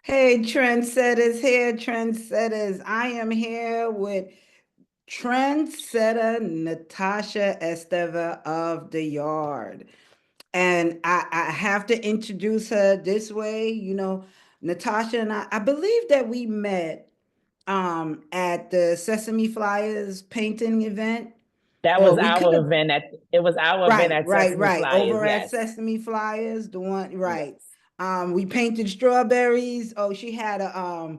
Hey, trendsetters here, trendsetters. I am here with trendsetter Natasha Esteva of the Yard. And I have to introduce her this way. Natasha and I believe that we met at the Sesame Flyers painting event. That Or was we could our have, event at it was our event right, at right, Sesame right. Flyers. Over at Yes. Sesame Flyers, the one, right. Yes. We painted strawberries. Oh, she had a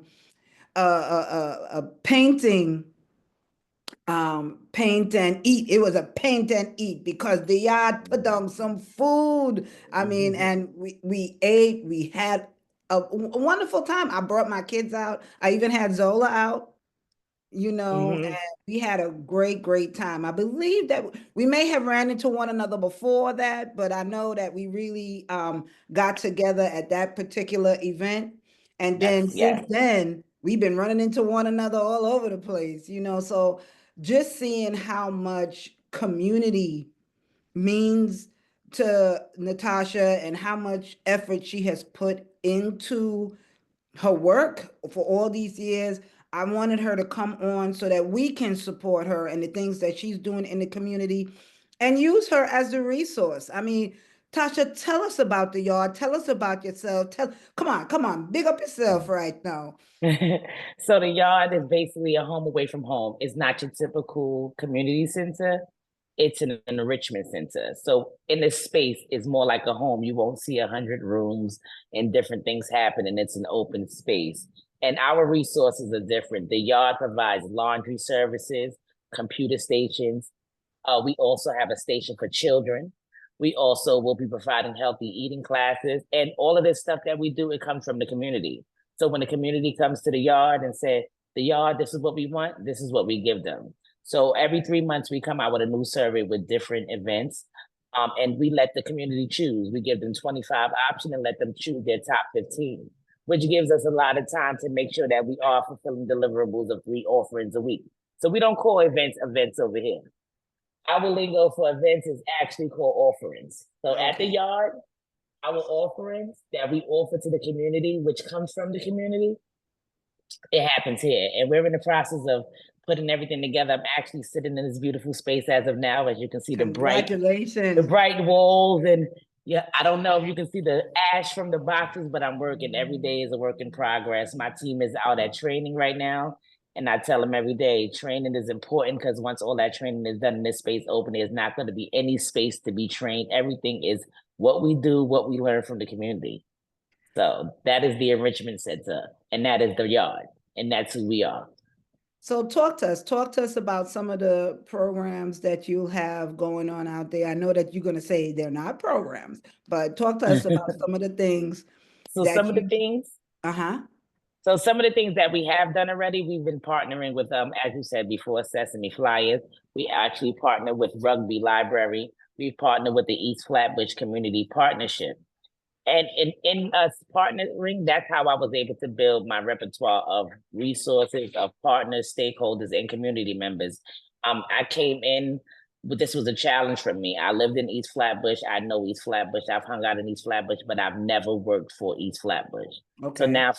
painting, paint and eat. It was a paint and eat because the yard put on some food. I mean, and we ate, we had a wonderful time. I brought my kids out. I even had Zola out, and Hmm. we had a great time. I believe that we may have ran into one another before that, but I know that we really got together at that particular event. And Yes, then since yes. then, we've been running into one another all over the place, so just seeing how much community means to Natasha and how much effort she has put into her work for all these years. I wanted her to come on so that we can support her and the things that she's doing in the community and use her as a resource. I mean, Tasha, tell us about the yard. Tell us about yourself. Come on, big up yourself right now. So the yard is basically a home away from home. It's not your typical community center. It's an enrichment center. So in this space, it's more like a home. You won't see 100 rooms and different things happening. It's an open space. And our resources are different. The yard provides laundry services, computer stations. We also have a station for children. We also will be providing healthy eating classes. And all of this stuff that we do, it comes from the community. So when the community comes to the yard and say, the yard, this is what we want, this is what we give them. So every 3 months, we come out with a new survey with different events. And we let the community choose. We give them 25 options and let them choose their top 15, which gives us a lot of time to make sure that we are fulfilling deliverables of 3 offerings a week. So we don't call events over here. Our lingo for events is actually called offerings. So at the Okay. yard, our offerings that we offer to the community, which comes from the community, it happens here. And we're in the process of putting everything together. I'm actually sitting in this beautiful space as of now. As you can see, the Congratulations. bright walls, and yeah, I don't know if you can see the ash from the boxes, but I'm working. Every day is a work in progress. My team is out at training right now. And I tell them every day, training is important because once all that training is done in this space open, there's not going to be any space to be trained. Everything is what we do, what we learn from the community. So that is the enrichment center, and that is the yard, and that's who we are. So talk to us. Talk to us about some of the programs that you have going on out there. I know that you're going to say they're not programs, but talk to us about some of the things So some that of the you, things, uh-huh. some of the things that we have done already, we've been partnering with, as you said before, Sesame Flyers. We actually partner with Rugby Library. We partner with the East Flatbush Community Partnership. And in us partnering, that's how I was able to build my repertoire of resources, of partners, stakeholders, and community members. I came in, but this was a challenge for me. I lived in East Flatbush. I know East Flatbush. I've hung out in East Flatbush, but I've never worked for East Flatbush. So Okay. now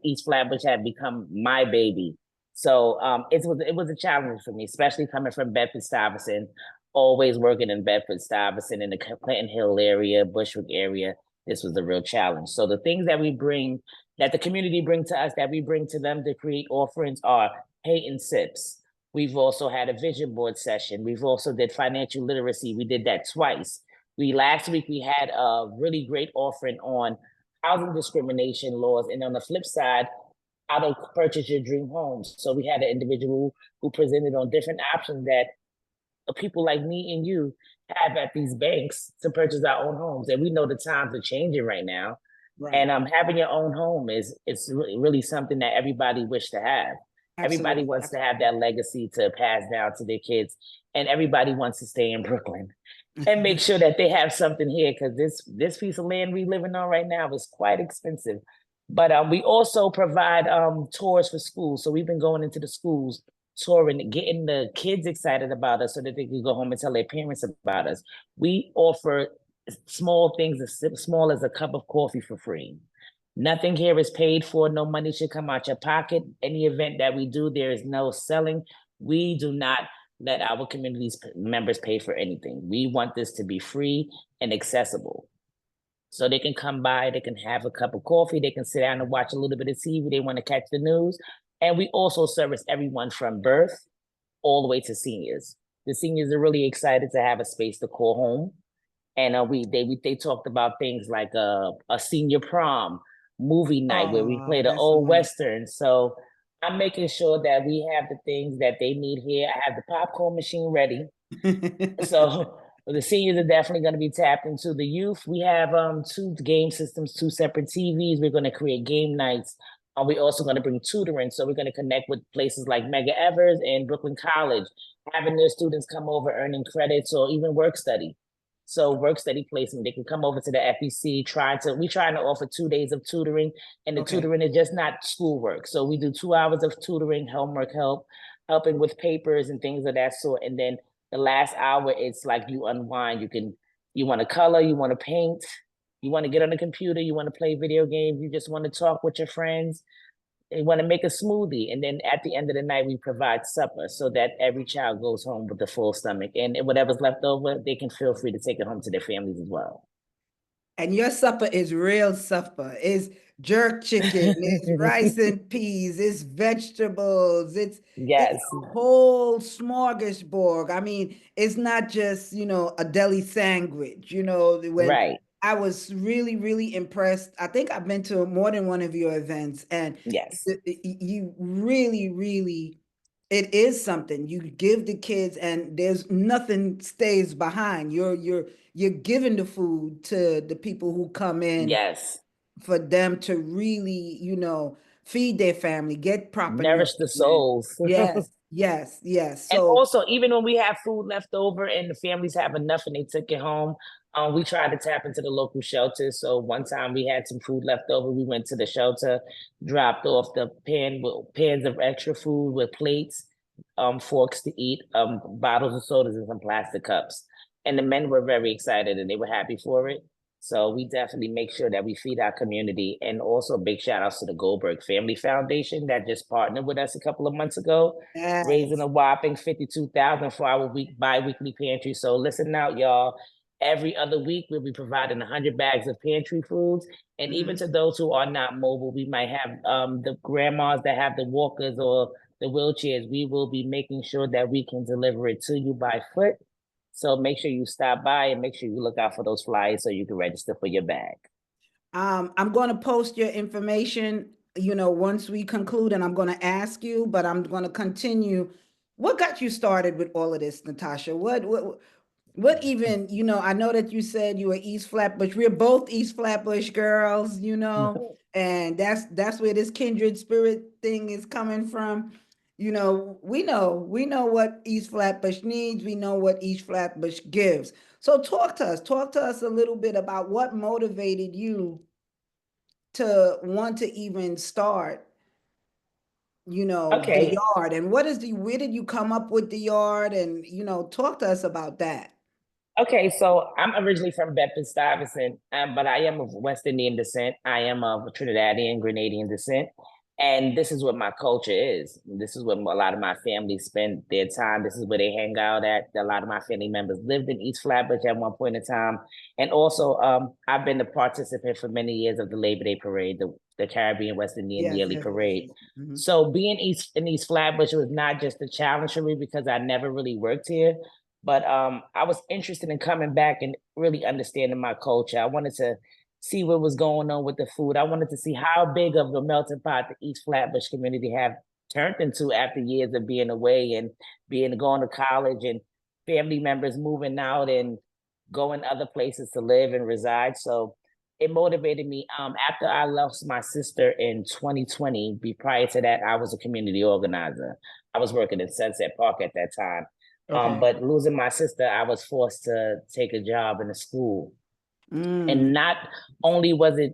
East Flatbush had become my baby. So it was a challenge for me, especially coming from Bedford Stuyvesant, always working in Bedford Stuyvesant in the Clinton Hill area, Bushwick area. This was a real challenge. So the things that we bring, that the community bring to us, that we bring to them to create offerings are pay and sips. We've also had a vision board session. We've also did financial literacy. We did that twice. We last week we had a really great offering on housing discrimination laws, and on the flip side, how to purchase your dream homes. So we had an individual who presented on different options that people like me and you have at these banks to purchase our own homes. And we know the times are changing right now. Right. And having your own home is it's really something that everybody wish to have. Everybody Absolutely. wants to have that legacy to pass down to their kids, and everybody wants to stay in Brooklyn and make sure that they have something here because this piece of land we living on right now is quite expensive. But we also provide tours for schools. So we've been going into the schools, touring, getting the kids excited about us so that they can go home and tell their parents about us. We offer small things as small as a cup of coffee for free. Nothing here is paid for. No money should come out your pocket. Any event that we do, there is no selling. We do not let our community's members pay for anything. We want this to be free and accessible. So they can come by, they can have a cup of coffee, they can sit down and watch a little bit of TV, they want to catch the news. And we also service everyone from birth all the way to seniors. The seniors are really excited to have a space to call home. And they talked about things like a senior prom, movie night where we play the that's old wonderful. Western. So I'm making sure that we have the things that they need here. I have the popcorn machine ready. So the seniors are definitely going to be tapped into. The youth, we have 2 game systems, 2 separate TVs. We're going to create game nights. We're also going to bring tutoring. So we're going to connect with places like Mega Evers and Brooklyn College, having their students come over earning credits or even work study. So work study placement, they can come over to the FEC, we're trying to offer 2 days of tutoring, and the tutoring is just not schoolwork. So we do 2 hours of tutoring, homework help, helping with papers and things of that sort. And then the last hour, it's like you unwind. You want to color, you want to paint, you want to get on the computer, you want to play video games, you just want to talk with your friends. They want to make a smoothie. And then at the end of the night, we provide supper so that every child goes home with a full stomach. And whatever's left over, they can feel free to take it home to their families as well. And your supper is real supper. It's jerk chicken, it's rice and peas, it's vegetables, it's Yes. a whole smorgasbord. I mean, it's not just, a deli sandwich, when Right. I was really, really impressed. I think I've been to more than one of your events, and Yes. you really, really, it is something you give the kids, and there's nothing stays behind. You're giving the food to the people who come in Yes. for them to really, feed their family, get proper Nourish the nourishment. souls. Yes, yes, yes. And So also, even when we have food left over and the families have enough and they took it home, we try to tap into the local shelters. So one time we had some food left over. We went to the shelter, dropped off the pans of extra food with plates, forks to eat, bottles of sodas, and some plastic cups. And the men were very excited and they were happy for it. So we definitely make sure that we feed our community. And also big shout outs to the Goldberg Family Foundation that just partnered with us a couple of months ago, raising yes. a whopping $52,000 for our bi-weekly pantry. So listen out, y'all. Every other week, we'll be providing 100 bags of pantry foods. And even to those who are not mobile, we might have the grandmas that have the walkers or the wheelchairs. We will be making sure that we can deliver it to you by foot. So make sure you stop by and make sure you look out for those flyers so you can register for your bag. I'm going to post your information, once we conclude, and I'm going to ask you, but I'm going to continue. What got you started with all of this, Natasha? What even, I know that you said you were East Flatbush. We're both East Flatbush girls, and that's where this kindred spirit thing is coming from. We know what East Flatbush needs. We know what East Flatbush gives. So talk to us a little bit about what motivated you to want to even start, the Okay. yard, and where did you come up with the yard, and, talk to us about that. Okay, so I'm originally from Bedford-Stuyvesant, but I am of West Indian descent. I am of Trinidadian, Grenadian descent. And this is what my culture is. This is where a lot of my family spend their time. This is where they hang out at. A lot of my family members lived in East Flatbush at one point in time. And also, I've been a participant for many years of the Labor Day Parade, the Caribbean West Indian Yes, Yearly yes, Parade. yes. Mm-hmm. So being in East Flatbush was not just a challenge for me because I never really worked here, but I was interested in coming back and really understanding my culture. I wanted to see what was going on with the food. I wanted to see how big of a melting pot the East Flatbush community have turned into after years of being away and going to college and family members moving out and going other places to live and reside. So it motivated me. After I lost my sister in 2020, prior to that, I was a community organizer. I was working in Sunset Park at that time. Okay. But losing my sister, I was forced to take a job in a school. And not only was it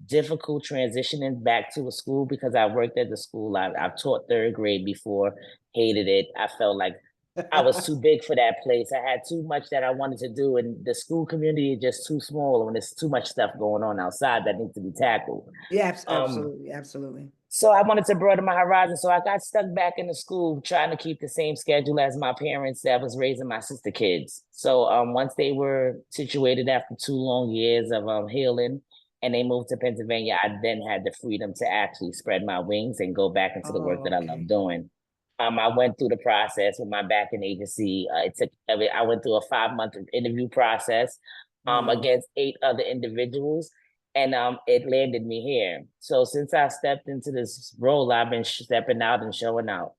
difficult transitioning back to a school because I worked at the school. I've taught third grade before, hated it. I felt like I was too big for that place. I had too much that I wanted to do, and the school community is just too small, and there's too much stuff going on outside that needs to be tackled. Yeah, Um, absolutely, absolutely. so I wanted to broaden my horizon. So I got stuck back in the school trying to keep the same schedule as my parents that was raising my sister kids. So once they were situated after 2 long years of healing and they moved to Pennsylvania, I then had the freedom to actually spread my wings and go back into the work Oh, that I love okay. doing. I went through the process with my backing agency. I went through a 5 month interview process Wow. against 8 other individuals, and it landed me here. So since I stepped into this role, I've been stepping out and showing out,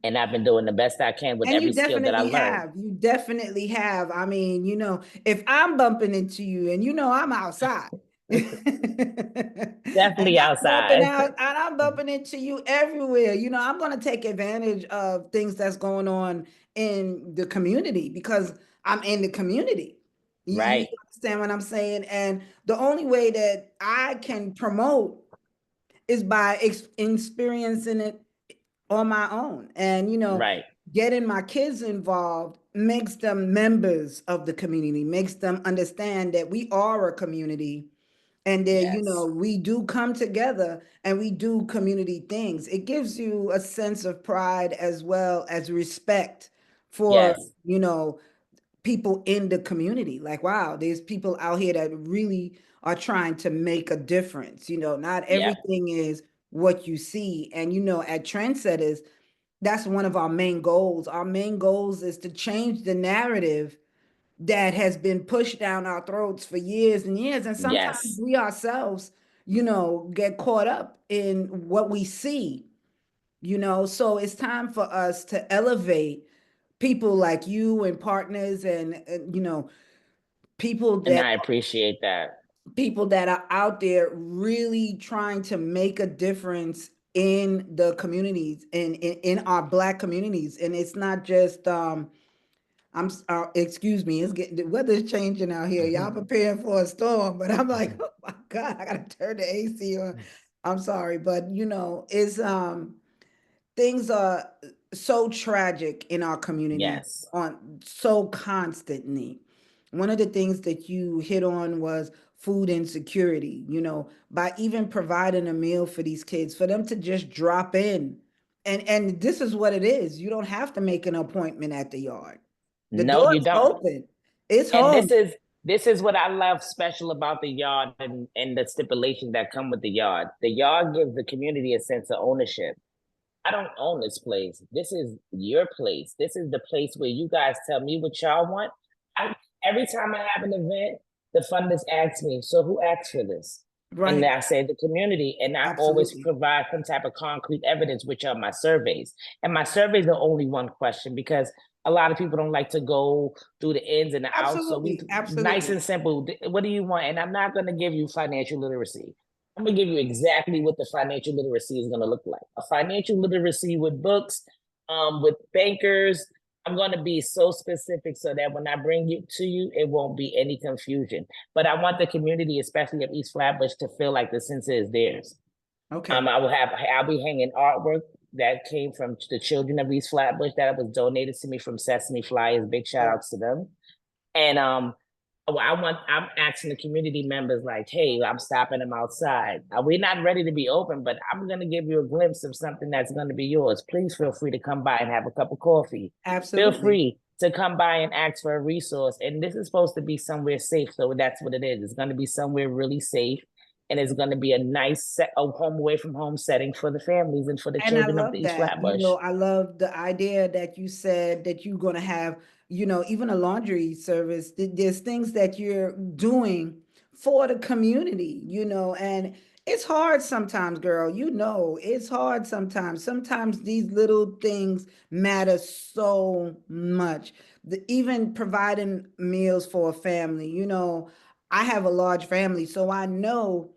and I've been doing the best I can with And every you skill that I definitely learned. have. You definitely have. I mean, if I'm bumping into you and I'm outside. And Definitely outside. I'm bumping into you everywhere. I'm going to take advantage of things that's going on in the community because I'm in the community. You Right. understand what I'm saying? And the only way that I can promote is by experiencing it on my own. And, Right. getting my kids involved makes them members of the community, makes them understand that we are a community and that, Yes. we do come together and we do community things. It gives you a sense of pride as well as respect for, Yes. people in the community. Like, wow, there's people out here that really are trying to make a difference. Not Yep. everything is what you see. And, at Trendsetters, that's one of our main goals. Our main goals is to change the narrative that has been pushed down our throats for years and years. And sometimes Yes. we ourselves, get caught up in what we see, So it's time for us to elevate people like you and partners and people And that I appreciate that. people that are out there really trying to make a difference in the communities in our Black communities. And it's not just excuse me, it's getting the weather's changing out here. Y'all preparing for a storm, but I'm like, oh my God, I gotta turn the AC on. I'm sorry, but it's things are so tragic in our community Yes. on so constantly. One of the things that you hit on was food insecurity, by even providing a meal for these kids, for them to just drop in. And this is what it is. You don't have to make an appointment at the yard. The No, door you is don't. open. It's And home. this is what I love special about the yard and the stipulations that come with the yard. The yard gives the community a sense of ownership. I don't own this place. This is your place. This is the place where you guys tell me what y'all want. Every time I have an event, the funders ask me, so who asked for this? And Right. I say the community, and I always Absolutely. provide some type of concrete evidence, which are my surveys. And my surveys are only one question because a lot of people don't like to go through the ins and the outs. So we Absolutely. nice Absolutely. and simple. What do you want? And I'm not going to give you financial literacy. I'm gonna give you exactly what the financial literacy is gonna look like. A financial literacy with books, with bankers. I'm gonna be so specific so that when I bring it to you, it won't be any confusion. But I want the community, especially of East Flatbush, to feel like the center is theirs. Okay. I'll be hanging artwork that came from the children of East Flatbush that was donated to me from Sesame Flyers. Big shout Oh, outs to them. And I'm asking the community members like, hey, I'm stopping them outside. We're not ready to be open, but I'm going to give you a glimpse of something that's going to be yours. Please feel free to come by and have a cup of coffee. Feel absolutely. free to come by and ask for a resource. And this is supposed to be somewhere safe. So that's what it is. It's going to be somewhere really safe. And it's going to be a nice a home away from home setting for the families and for the And I children of the love East that. Flatbush. I love the idea that you said that you're going to have, even a laundry service. There's things that you're doing for the community, and it's hard sometimes, girl. It's hard sometimes. Sometimes these little things matter so much. Even providing meals for a family, I have a large family, so I know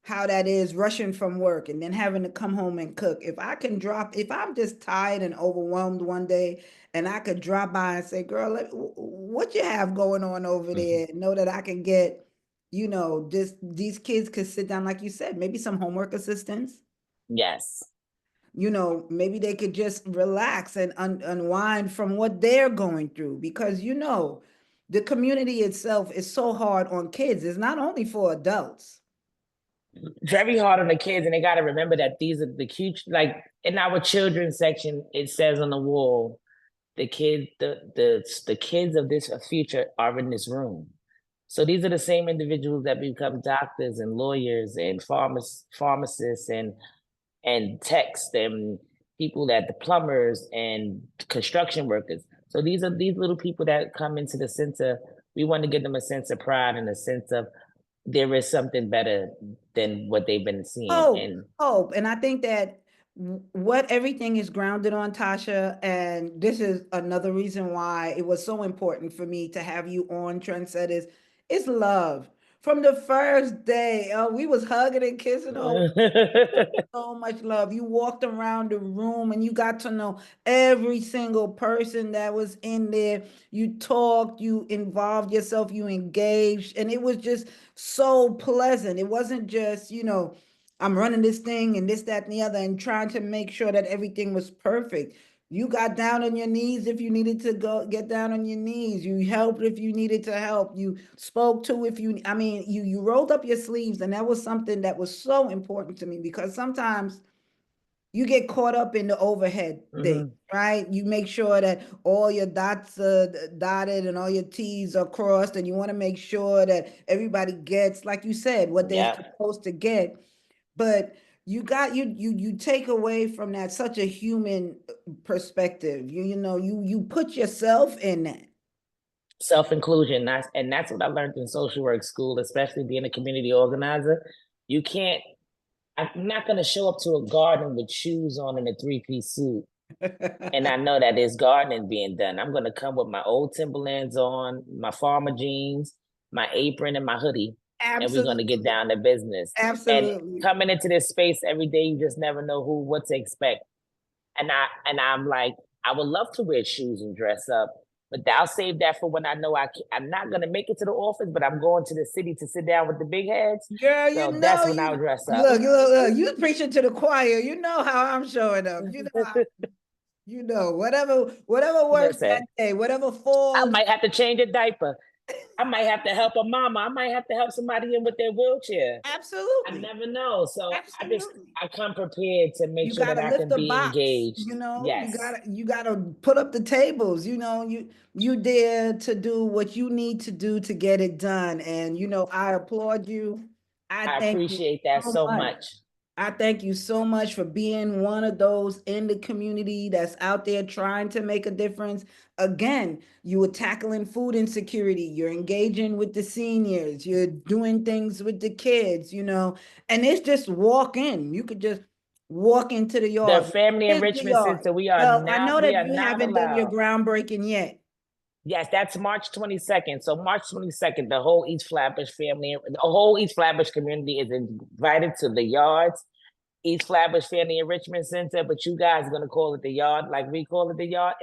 how that is rushing from work and then having to come home and cook. If I'm just tired and overwhelmed one day and I could drop by and say, girl, what you have going on over there? Know that I can get, these kids could sit down, like you said, maybe some homework assistance. Yes. maybe they could just relax and unwind from what they're going through, because the community itself is so hard on kids. It's not only for adults. Very hard on the kids, and they got to remember that these are the cute, like in our children's section, it says on the wall, the kids of this future are in this room. So these are the same individuals that become doctors and lawyers and pharmacists and techs and people that the plumbers and construction workers. So these are these little people that come into the center. We want to give them a sense of pride and a sense of there is something better than what they've been seeing. Hope. And I think that what everything is grounded on, Tasha, and this is another reason why it was so important for me to have you on Trendsetters, is love. From the first day, we was hugging and kissing. So much love. You walked around the room and you got to know every single person that was in there. You talked, you involved yourself, you engaged, and it was just so pleasant. It wasn't just, I'm running this thing and this, that, and the other, and trying to make sure that everything was perfect. You got down on your knees if you needed to go get down on your knees. You helped if you needed to help. You spoke to you rolled up your sleeves, and that was something that was so important to me, because sometimes you get caught up in the overhead thing, right? You make sure that all your dots are dotted and all your T's are crossed, and you want to make sure that everybody gets, like you said, what they're supposed to get. But you take away from that such a human perspective. You put yourself in that. Self-inclusion, that's what I learned in social work school, especially being a community organizer. I'm not going to show up to a garden with shoes on and a three-piece suit. And I know that there's gardening being done. I'm going to come with my old Timberlands on, my farmer jeans, my apron, and my hoodie. Absolutely. And we're going to get down to business. Absolutely. And coming into this space every day, you just never know what to expect. And I'm like, I would love to wear shoes and dress up, but I'll save that for when I know I'm not going to make it to the office, but I'm going to the city to sit down with the big heads. Girl, that's when I'll dress up. Look, you preaching to the choir. You know how I'm showing up. Whatever works that day, whatever falls. I might have to change a diaper. I might have to help a mama. I might have to help somebody in with their wheelchair. Absolutely. I never know. So I come prepared to make sure that I can be engaged. Yes. You gotta put up the tables. You dare to do what you need to do to get it done. And I applaud you. I appreciate that so much. I thank you so much for being one of those in the community that's out there trying to make a difference. Again, you were tackling food insecurity. You're engaging with the seniors. You're doing things with the kids, and it's just walk in. You could just walk into the yard. The Family Enrichment Center. I know that you haven't done your groundbreaking yet. Yes, that's March 22nd. So March 22nd, the whole East Flatbush family, the whole East Flatbush community is invited to the yards, East Flatbush Family Enrichment Center, but you guys are going to call it the yard, like we call it the yard.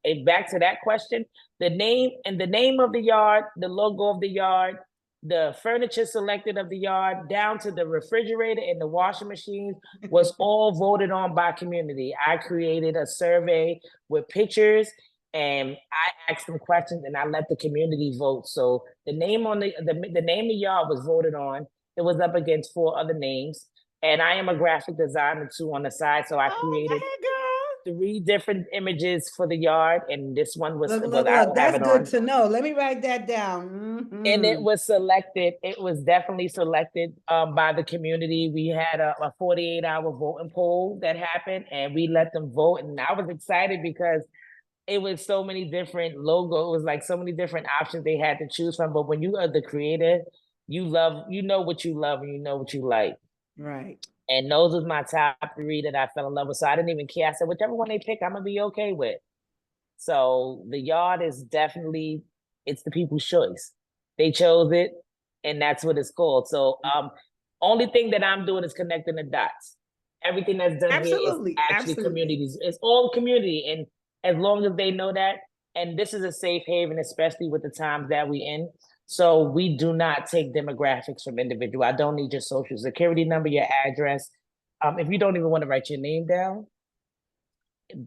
And back to that question, the name of the yard, the logo of the yard, the furniture selected of the yard, down to the refrigerator and the washing machines was all voted on by community. I created a survey with pictures, and I asked them questions, and I let the community vote. So the name on the name of the yard was voted on. It was up against 4 other names, and I am a graphic designer too on the side. So I created 3 different images for the yard, and this one was. Look, that's good to know. Let me write that down. And it was selected. It was definitely selected by the community. We had a 48-hour voting poll that happened, and we let them vote. And I was excited because it was so many different logos. It was like so many different options they had to choose from. But when you are the creator, you know what you love and you know what you like. Right. And those was my top 3 that I fell in love with. So I didn't even care. I said, whichever one they pick, I'm gonna be okay with. So the yard is definitely, it's the people's choice. They chose it, and that's what it's called. So only thing that I'm doing is connecting the dots. Everything that's done here is actually communities. It's all community. And as long as they know that, and this is a safe haven, especially with the times that we in. So we do not take demographics from individual. I don't need your social security number, your address. If you don't even want to write your name down,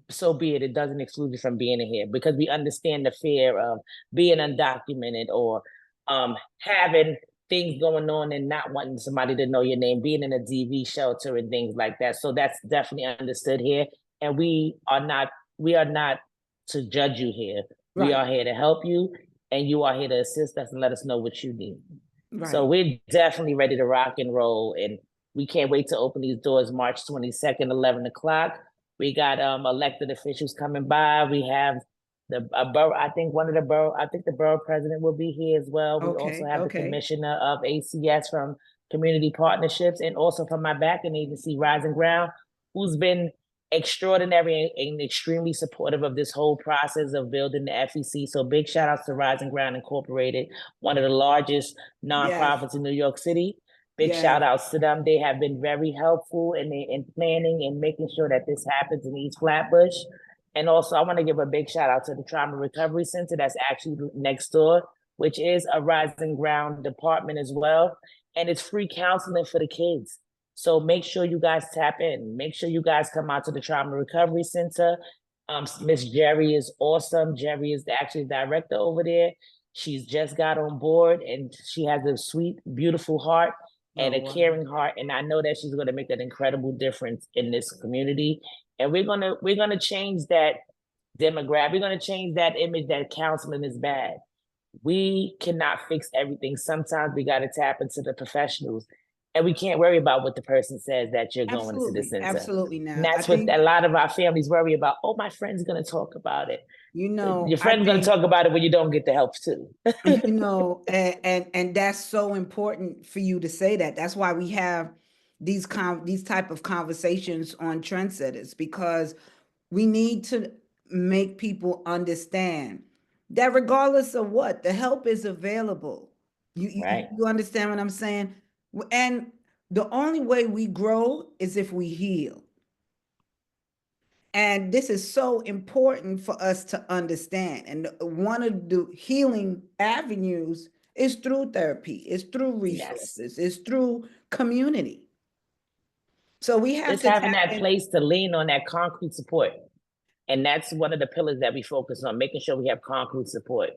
so be it. It doesn't exclude you from being in here, because we understand the fear of being undocumented, or having things going on and not wanting somebody to know your name, being in a DV shelter and things like that. So that's definitely understood here. And we are not to judge you here. Right. We are here to help you, and you are here to assist us and let us know what you need. Right. So we're definitely ready to rock and roll, and we can't wait to open these doors March 22nd, 11 o'clock. We got elected officials coming by. We have the borough. I think the borough president will be here as well. We also have the commissioner of ACS from Community Partnerships, and also from my backing agency, Rising Ground, who's been extraordinary and extremely supportive of this whole process of building the FEC. So big shout outs to Rising Ground Incorporated, one of the largest nonprofits in New York City. Big shout outs to them. They have been very helpful in planning and making sure that this happens in East Flatbush. And also, I want to give a big shout out to the Trauma Recovery Center that's actually next door, which is a Rising Ground department as well. And it's free counseling for the kids. So make sure you guys tap in. Make sure you guys come out to the Trauma Recovery Center. Miss Jerry is awesome. Jerry is actually the director over there. She's just got on board, and she has a sweet, beautiful heart and a caring heart. And I know that she's going to make an incredible difference in this community. And we're gonna change that demographic. We're gonna change that image that counseling is bad. We cannot fix everything. Sometimes we got to tap into the professionals, and we can't worry about what the person says that you're going to the center. Absolutely not. And that's what a lot of our families worry about. Oh, my friend's going to talk about it. You know, your friend's going to talk about it when you don't get the help too. You know, and that's so important for you to say that. That's why we have these type of conversations on Trendsetters, because we need to make people understand that regardless of what, the help is available. You understand what I'm saying? And the only way we grow is if we heal. And this is so important for us to understand. And one of the healing avenues is through therapy, it's through resources, it's through community. So we have just having that place to lean on, that concrete support. And that's one of the pillars that we focus on, making sure we have concrete support.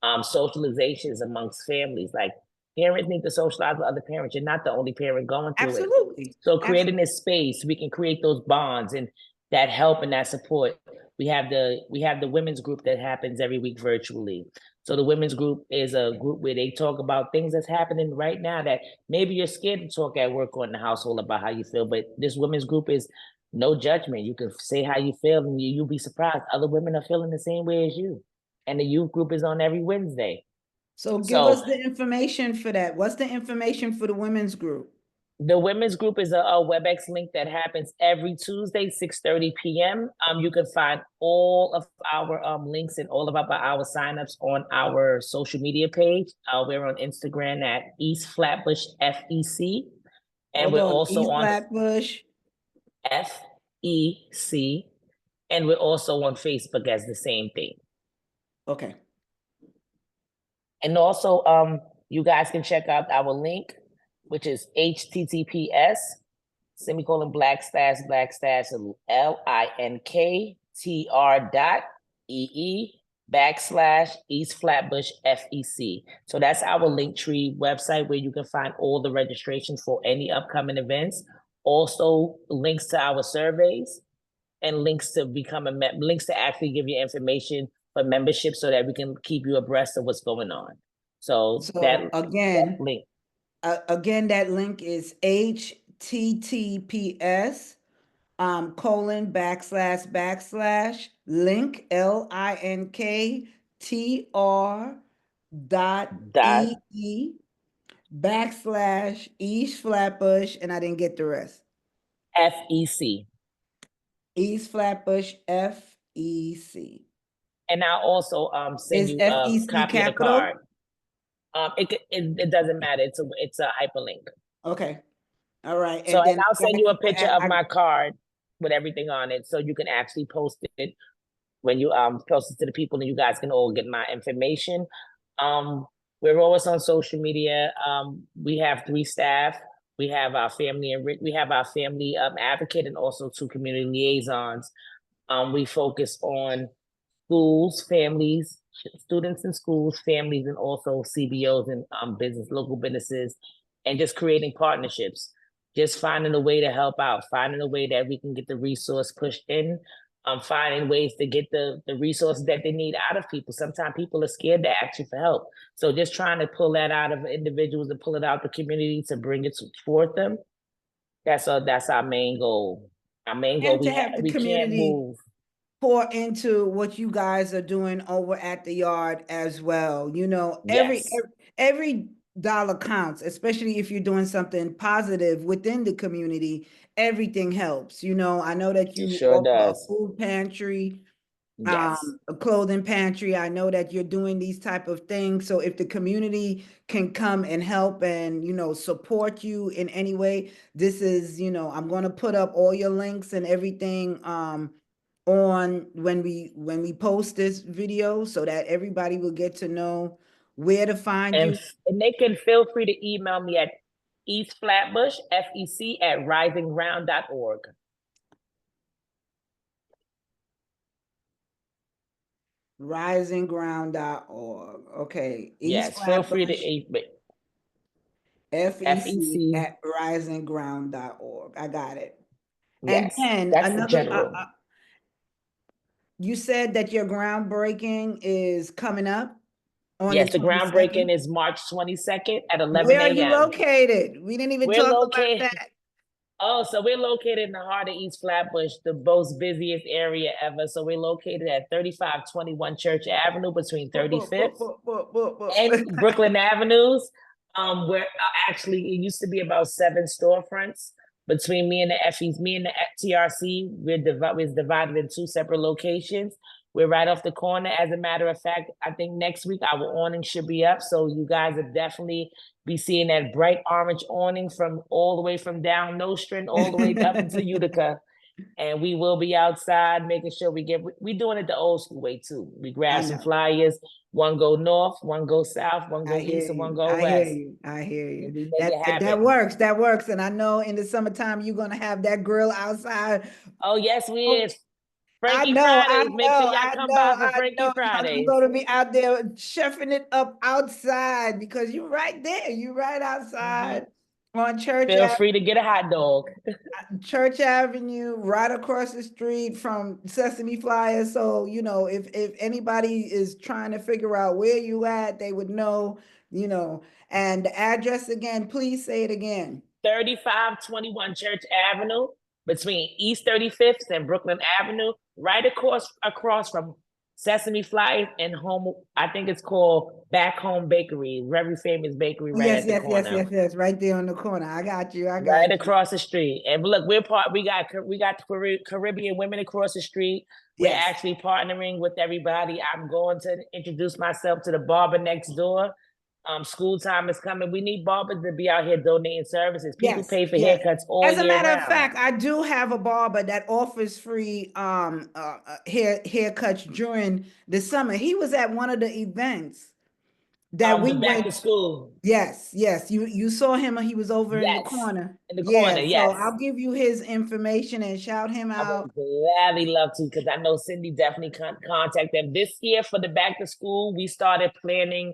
Socializations amongst families, like parents need to socialize with other parents. You're not the only parent going through it. So creating this space, we can create those bonds and that help and that support. We have the women's group that happens every week virtually. So the women's group is a group where they talk about things that's happening right now that maybe you're scared to talk at work or in the household about how you feel. But this women's group is no judgment. You can say how you feel, and you'll be surprised. Other women are feeling the same way as you. And the youth group is on every Wednesday. So give us the information for that. What's the information for the women's group? The women's group is a WebEx link that happens every Tuesday, 6:30 p.m. You can find all of our links and all of our signups on our social media page. We're on Instagram at EastFlatbushFEC. And we're also on Flatbush FEC. And we're also on Facebook as the same thing. Okay. And also, you guys can check out our link, which is https://link.tr.ee/EastFlatbushFEC. So that's our Linktree website where you can find all the registrations for any upcoming events. Also, links to our surveys and links to become links to actually give you information for membership so that we can keep you abreast of what's going on. So that link. Again, that link is https :// link.tr.ee /EastFlatbush, and I didn't get the rest. FEC. EastFlatbushFEC. And I'll also send you a copy of the card. It doesn't matter. It's a hyperlink. Okay. All right. So and I'll send you a picture of my card with everything on it, so you can actually post it when you post it to the people, and you guys can all get my information. We're always on social media. We have 3 staff. We have our family advocate and also 2 community liaisons. We focus on schools, families, students in schools, families, and also CBOs and local businesses, and just creating partnerships, just finding a way to help out, finding a way that we can get the resource pushed in, finding ways to get the resources that they need out of people. Sometimes people are scared to ask you for help. So just trying to pull that out of individuals and pull it out the community to bring it toward them. That's our main goal. Our main goal, And to have the we can't community move. pour into what you guys are doing over at the yard as well. You know, Yes. every dollar counts, especially if you're doing something positive within the community. Everything helps. You know, I know that It you sure offer a does. food pantry, Yes. a clothing pantry. I know that you're doing these type of things. So if the community can come and help and, you know, support you in any way, this is, you know, I'm going to put up all your links and everything on when we post this video so that everybody will get to know where to find And, you. and they can feel free to email me at EastFlatbushFEC at risingground.org. Risingground.org. Okay. East Yes, feel free to Flatbush FEC FEC. at risingground.org. I got it. And Yes, then that's the another, general. you said that your groundbreaking is coming up on the Yes, the 22nd. groundbreaking is March 22nd at 11 Where are you a.m. located? We didn't even We're talk about located. that. Oh, so we're located in the heart of East Flatbush, the most busiest area ever. So we're located at 3521 Church Avenue between 35th and Brooklyn Avenues. Where actually it used to be about 7 storefronts between me and the FEs, me and the TRC. We're divided in 2 separate locations. We're right off the corner. As a matter of fact, I think next week our awning should be up. So you guys will definitely be seeing that bright orange awning from all the way from down Nostrand all the way up into Utica. And we will be outside making sure we doing it the old school way too. We grab some flyers, one go north, one go south, one go east, and one go I hear west. you. I hear you. And we make it happen. That works. That works. And I know in the summertime you're gonna have that grill outside. Oh, yes, we is. I Frankie know, Fridays. Make sure y'all come by for I Frankie know. You're Fridays. gonna be out there chefing it up outside because you're right there. You're right outside on Feel free to get a hot dog. Church Avenue, right across the street from Sesame Flyers. So, you know, if anybody is trying to figure out where you at, they would know, you know. And the address again, please say it again. 3521 Church Avenue between East 35th and Brooklyn Avenue, right across from Sesame Flyers and home. I think it's called Back Home Bakery, very famous bakery right at the corner. Yes, right there on the corner. I got you. Right across the street. And look, we got Caribbean women across the street. We're actually partnering with everybody. I'm going to introduce myself to the barber next door. School time is coming. We need barbers to be out here donating services. People pay for haircuts all year round. As a matter of fact, I do have a barber that offers free haircuts during the summer. He was at one of the events that we back went to school. Yes. You saw him. He was over in the corner. So I'll give you his information and shout him out. I would gladly love to because I know Cindy definitely contact them. This year for the back to school, we started planning.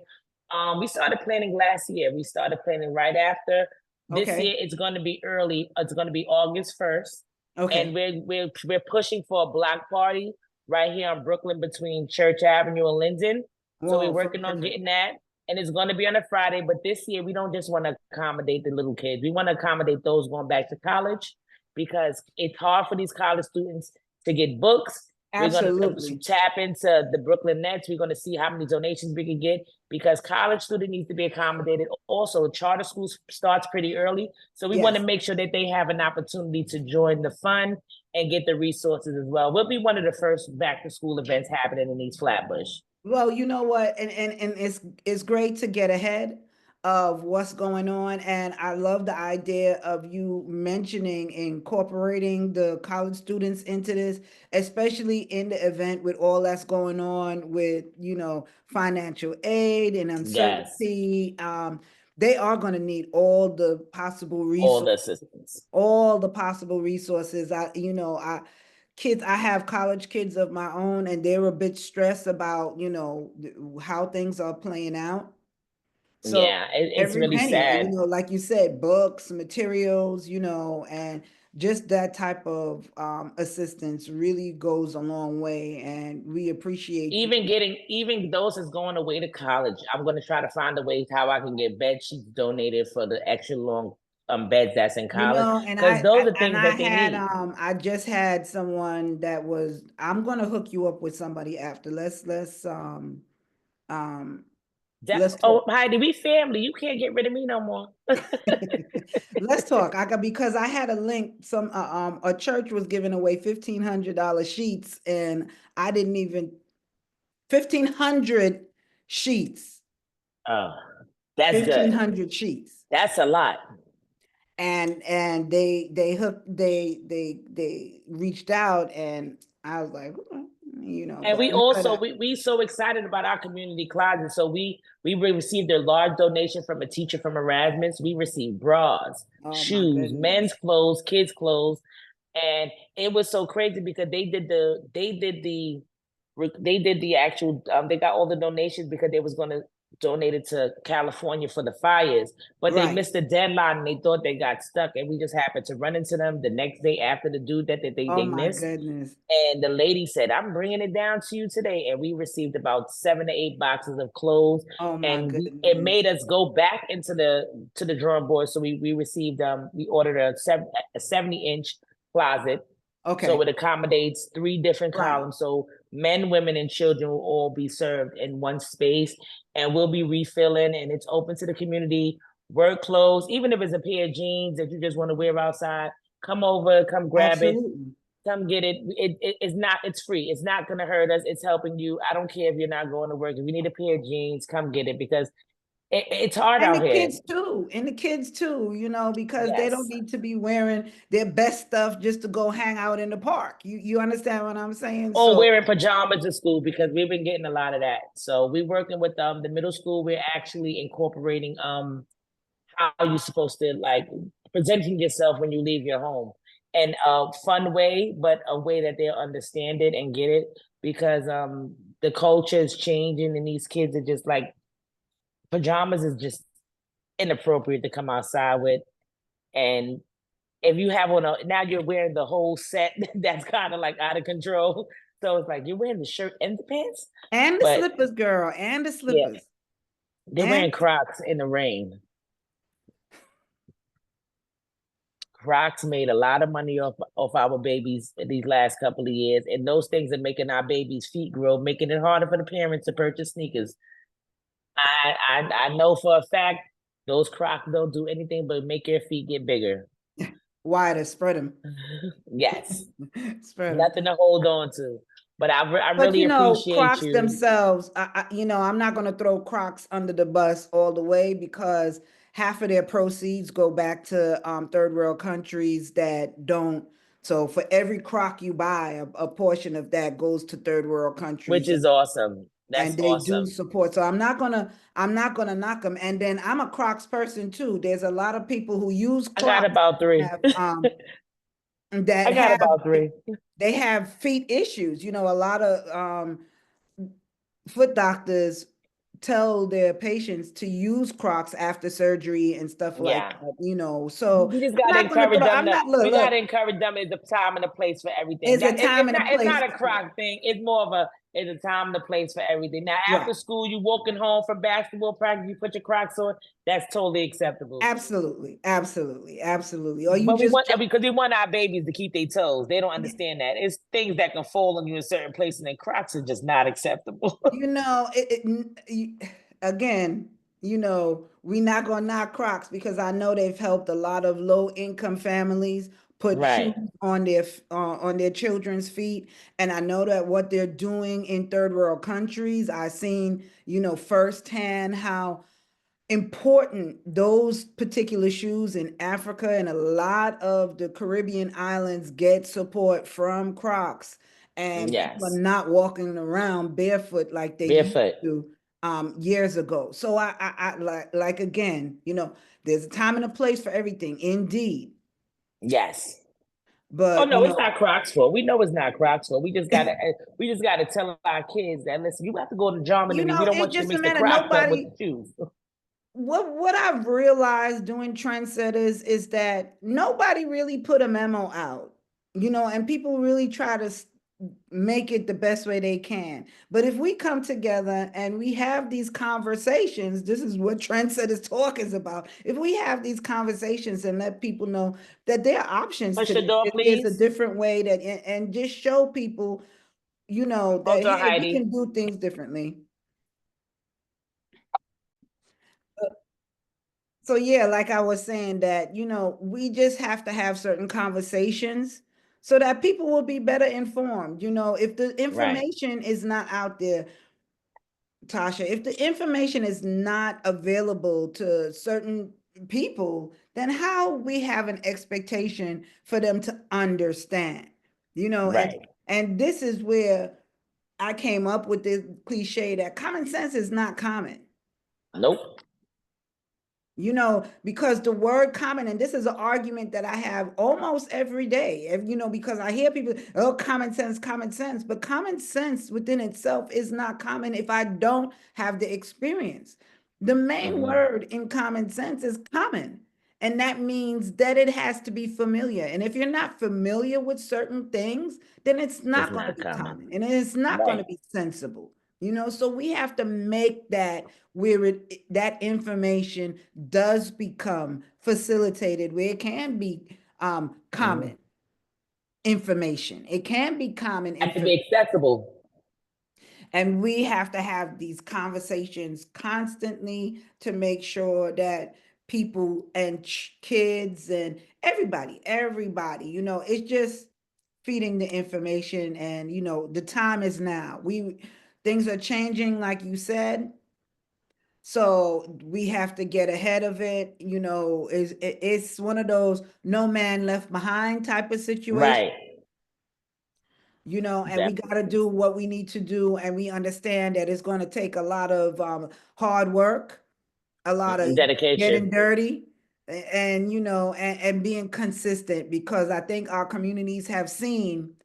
We started planning last year. We started planning right after. This year it's going to be early. It's going to be August 1st. Okay. And we're pushing for a block party right here on Brooklyn between Church Avenue and Linden. So we're working on getting that. And it's going to be on a Friday. But this year, we don't just want to accommodate the little kids. We want to accommodate those going back to college because it's hard for these college students to get books. Absolutely. We're going to tap into the Brooklyn Nets. We're going to see how many donations we can get because college student needs to be accommodated. Also, charter schools starts pretty early. So we want to make sure that they have an opportunity to join the fund and get the resources as well. We'll be one of the first back to school events happening in East Flatbush. Well, you know what, and it's great to get ahead of what's going on, and I love the idea of you mentioning incorporating the college students into this, especially in the event with all that's going on with, you know, financial aid and uncertainty. They are going to need all the possible resources, all the assistance, all the possible resources. kids, I have college kids of my own, and they're a bit stressed about, how things are playing out. So Yeah, it's every really penny, sad. like you said, books, materials, and just that type of assistance really goes a long way, and we appreciate you. Even those that's going away to college, I'm going to try to find a way how I can get bed sheets donated for the extra long beds that's in college, And because those are things I that they had need. I just had someone that was, I'm gonna hook you up with somebody after. Um let's Oh, talk. Heidi, we family. You can't get rid of me no more. Let's talk. Because I had a link. A church was giving away $1,500 sheets, and I didn't even 1,500 sheets. Oh, that's good. 1,500 sheets. That's a lot. And they reached out, and I was like, And but we also we so excited about our community closet. So we received a large donation from a teacher from Erasmus. We received bras, oh my shoes, men's goodness. clothes, kids' clothes, and it was so crazy because they did the actual they got all the donations because they was going to donate it to California for the fires, but they Right. missed the deadline and they thought they got stuck, and we just happened to run into them the next day after the due that Oh they my missed. goodness. And the lady said, I'm bringing it down to you today. And we received about 7 to 8 boxes of clothes. Oh my And it goodness. made us go back into the drawing board. So we received we ordered a 70-inch closet. So Okay. it accommodates 3 different Right. columns. So men, women, and children will all be served in one space. And we'll be refilling, and it's open to the community. Work clothes, even if it's a pair of jeans that you just want to wear outside, come over, come grab it. Absolutely. Come get it. It's not, it's free. It's not going to hurt us. It's helping you. I don't care if you're not going to work. If you need a pair of jeans, come get it, because it's hard And out the here. kids too, because they don't Yes. need to be wearing their best stuff just to go hang out in the park. You understand what I'm saying? Or So, wearing pajamas to school, because we've been getting a lot of that. So we're working with the middle school. We're actually incorporating how you're supposed to, like, presenting yourself when you leave your home in a fun way, but a way that they'll understand it and get it, because the culture is changing and these kids are just like, pajamas is just inappropriate to come outside with. And if you have on now you're wearing the whole set, that's kind of like out of control. So it's like you're wearing the shirt and the pants, and the but slippers, girl, and the yeah, slippers. they're And wearing Crocs in the rain. Crocs made a lot of money off our babies these last couple of years, and those things are making our babies' feet grow, making it harder for the parents to purchase sneakers. I know for a fact those Crocs don't do anything but make your feet get bigger. wider, spread them. Yes, Spread them. nothing to hold on to. But I But really appreciate Crocs you. themselves, I'm not going to throw Crocs under the bus all the way, because half of their proceeds go back to third world countries that don't. So for every Croc you buy, a portion of that goes to third world Which countries, is awesome. That's and they do awesome. support. So I'm not gonna knock them. And then I'm a Crocs person too. There's a lot of people who use I got Crocs about 3. have that I got have about 3. they have feet issues. A lot of foot doctors tell their patients to use Crocs after surgery and stuff like Yeah. that. So We just I'm gotta not gonna encourage throw, them I'm to not, look, we gotta look, encourage them. It's a time and a place for everything. it's a That time and a it's place. not a Croc thing. It's more of it's a time and a place for everything. Now Right. after school, you walking home from basketball practice, you put your Crocs on, that's totally acceptable. Absolutely, absolutely, absolutely. Or you But we just want, because we want our babies to keep their toes. They don't understand that. It's things that can fall on you in certain places, and Crocs are just not acceptable. again, we're not gonna knock Crocs, because I know they've helped a lot of low income families put shoes Right. on their children's feet. And I know that what they're doing in third world countries, I've seen, firsthand how important those particular shoes in Africa and a lot of the Caribbean islands get support from Crocs, and people are Yes. not walking around barefoot like they used Barefoot. to years ago. So I like again, there's a time and a place for everything, indeed. Yes. Oh But no, it's not Crocs fault. We know it's not Crocs fault. We just gotta tell our kids that listen, you have to go to Germany. We don't it's want you to just a mix the matter, Crocs up with nobody, the shoes. what I've realized doing Trendsetters is that nobody really put a memo out, and people really try to make it the best way they can. But if we come together and we have these conversations, this is what Trendsetters Talk is about. If we have these conversations and let people know that there are options Push to the this, door, there's a please. different way that, and just show people, that, Hold on, hey, we Heidi. can do things differently. So yeah, like I was saying that, we just have to have certain conversations so that people will be better informed. If the Right, information is not out there, Tasha, if the information is not available to certain people, then how we have an expectation for them to understand, and right. this is where I came up with this cliche that common sense is not common. Nope. Because the word common, and this is an argument that I have almost every day, because I hear people, oh, common sense, but common sense within itself is not common if I don't have the experience. The main word in common sense is common. And that means that it has to be familiar. And if you're not familiar with certain things, then it's It's not going to not be common. common and it's not going to Right. be sensible. So we have to make that where that information does become facilitated, where it can be common information. It can be common Have to information. be accessible. And we have to have these conversations constantly to make sure that people and kids and everybody, it's just feeding the information. And, the time is now. Things are changing, like you said. So we have to get ahead of it. It's one of those no man left behind type of situation, Right. and we got to Definitely. do what we need to do. And we understand that it's going to take a lot of hard work, a lot of Dedication. getting dirty, and, and being consistent, because I think our communities have seen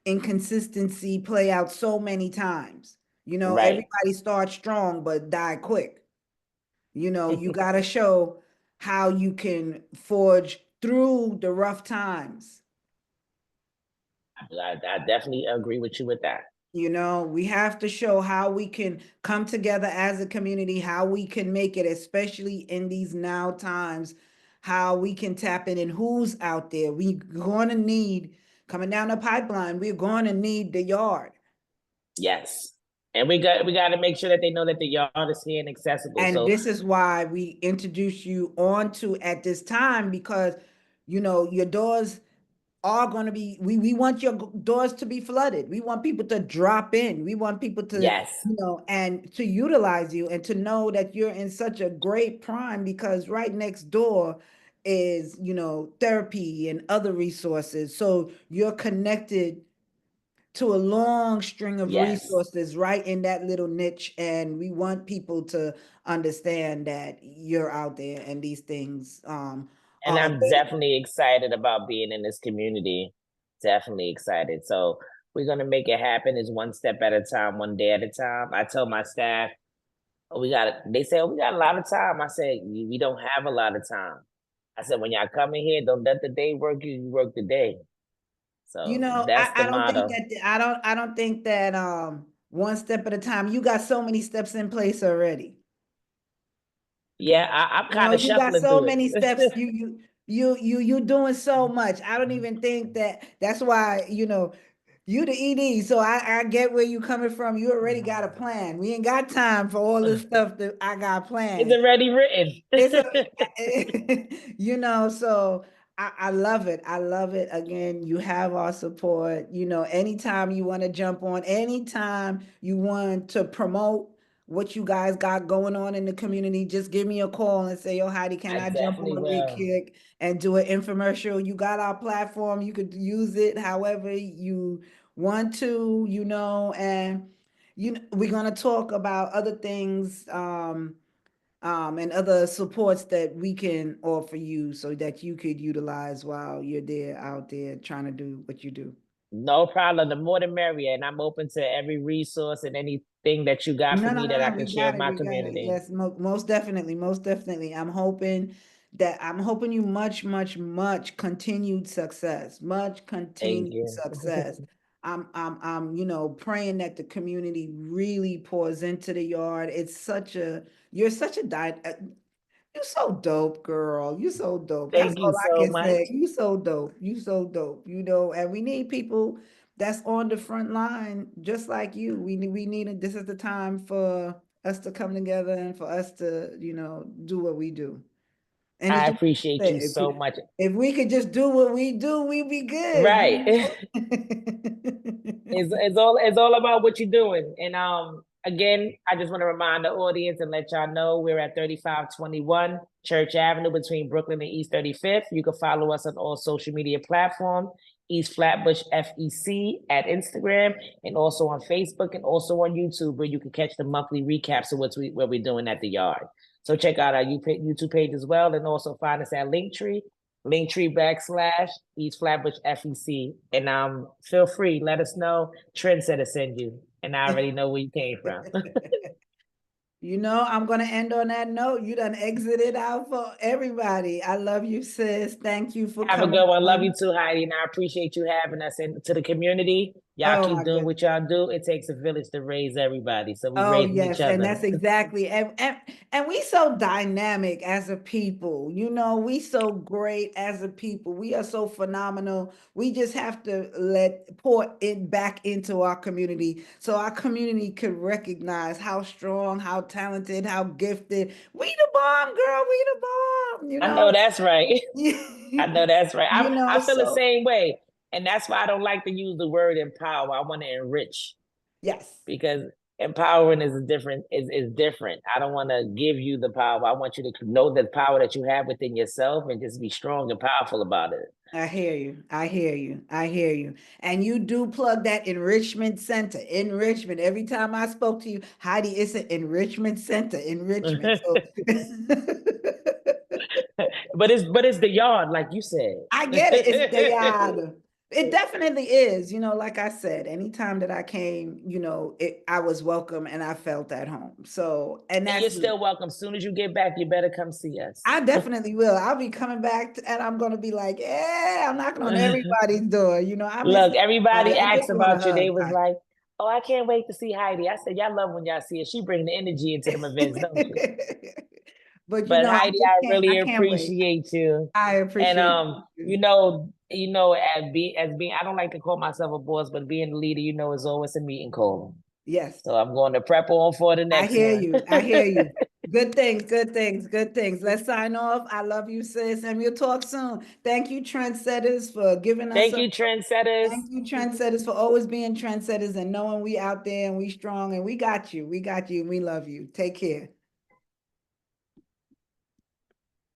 inconsistency play out so many times. Right. Everybody starts strong, but die quick. You got to show how you can forge through the rough times. I definitely agree with you with that. We have to show how we can come together as a community, how we can make it, especially in these now times, how we can tap in and who's out there. We're going to need, coming down the pipeline, we're going to need the yard. Yes. And we got to make sure that they know that the yard is here and accessible. And So this is why we introduce you onto at this time, because, your doors are going to be, we want your doors to be flooded. We want people to drop in. We want people to, yes. and to utilize you and to know that you're in such a great prime, because right next door is, therapy and other resources. So you're connected to a long string of Yes. resources right in that little niche. And we want people to understand that you're out there and these things And are I'm available. definitely excited about being in this community. Definitely excited. So we're gonna make it happen. Is one step at a time, one day at a time. I tell my staff, oh, they say, oh, we got a lot of time. I said, we don't have a lot of time. I said, when y'all come in here, don't let the day work you, you work the day. So that's the I don't think motto. that I don't think that one step at a time. You got so many steps in place already. Yeah, I'm kind of You got shuffling so through many steps. it. You doing so much. I don't even think that's why, you the ED. So I get where you coming from. You already got a plan. We ain't got time for all this stuff that I got It's planned. already written. It's a, so I love it. I love it. Again, you have our support. Anytime you want to jump on, anytime you want to promote what you guys got going on in the community, just give me a call and say, yo, Heidi, can I I jump definitely on real will. quick and do an infomercial? You got our platform. You could use it however you want to, and we're gonna talk about other things. and other supports that we can offer you so that you could utilize while you're there out there trying to do what you do. No problem. The more the merrier. And I'm open to every resource and anything that you got for No, me that I we can share got with it, my we got it. community. Yes, most definitely, most definitely. I'm hoping you much continued success, much Thank continued you. success. I'm praying that the community really pours into the yard. You're such a you're so dope, girl. You're so dope. That's Thank you all I so can much. say. You so dope. You so dope. And we need people that's on the front line, just like you. This is the time for us to come together and for us to, do what we do. And it's I just, appreciate you so much. if we could just do what we do, we'd be good, Right. It's all about what you're doing. And again, I just want to remind the audience and let y'all know we're at 3521 Church Avenue between Brooklyn and East 35th. You can follow us on all social media platforms, EastFlatbushFEC at Instagram, and also on Facebook and also on YouTube, where you can catch the monthly recaps of what we're doing at the yard. So check out our YouTube page as well, and also find us at Linktree /EastFlatbushFEC. And feel free, let us know. Trendsetters send you. And I already know where you came from. I'm going to end on that note. You done exited out for everybody. I love you, sis. Thank you for Have a coming good one. Love on. you too, Heidi. And I appreciate you having us into the community. Y'all Oh keep my doing goodness. what y'all do. It takes a village to raise everybody. So we Oh raising each yes, and other. that's exactly and we so dynamic as a people. We so great as a people. We are so phenomenal. We just have to pour it back into our community so our community could recognize how strong, how talented, how gifted. We the bomb, girl. We the bomb, I know that's right. I know that's right. I feel the so same way. And that's why I don't like to use the word empower. I want to enrich, yes. because empowering is different. I don't want to give you the power. I want you to know the power that you have within yourself and just be strong and powerful about it. I hear you. I hear you. I hear you. And you do plug that enrichment center. Enrichment. Every time I spoke to you, Heidi, it's an enrichment center. Enrichment. So but it's the yard, like you said. I get it. It's the yard. It definitely is. Like I said, anytime that I came, I was welcome and I felt at home. So, and And you're that's still welcome. As soon as you get back, you better come see us. I definitely will. I'll be coming back and I'm going to be like, yeah, I'm knocking on everybody's door. I miss Look, everybody everybody. I asked just want to about you. They hug. was like, "Oh, I can't wait to see Heidi." I said, "Y'all love when y'all see her. She bring the energy into them events, don't she?" But But Heidi, I I really can't wait. appreciate you. I And appreciate you. as being, I don't like to call myself a boss, but being a leader, it's always a meeting call. Yes. So I'm going to prep on for the I next hear one. you. I hear you. Good things, good things, good things. Let's sign off. I love you, sis, and we'll talk soon. Thank you, Trendsetters, for giving us Thank a you, Trendsetters. thank you, Trendsetters, for always being trendsetters and knowing we out there and we strong and we got you. We got you and we love you. Take care.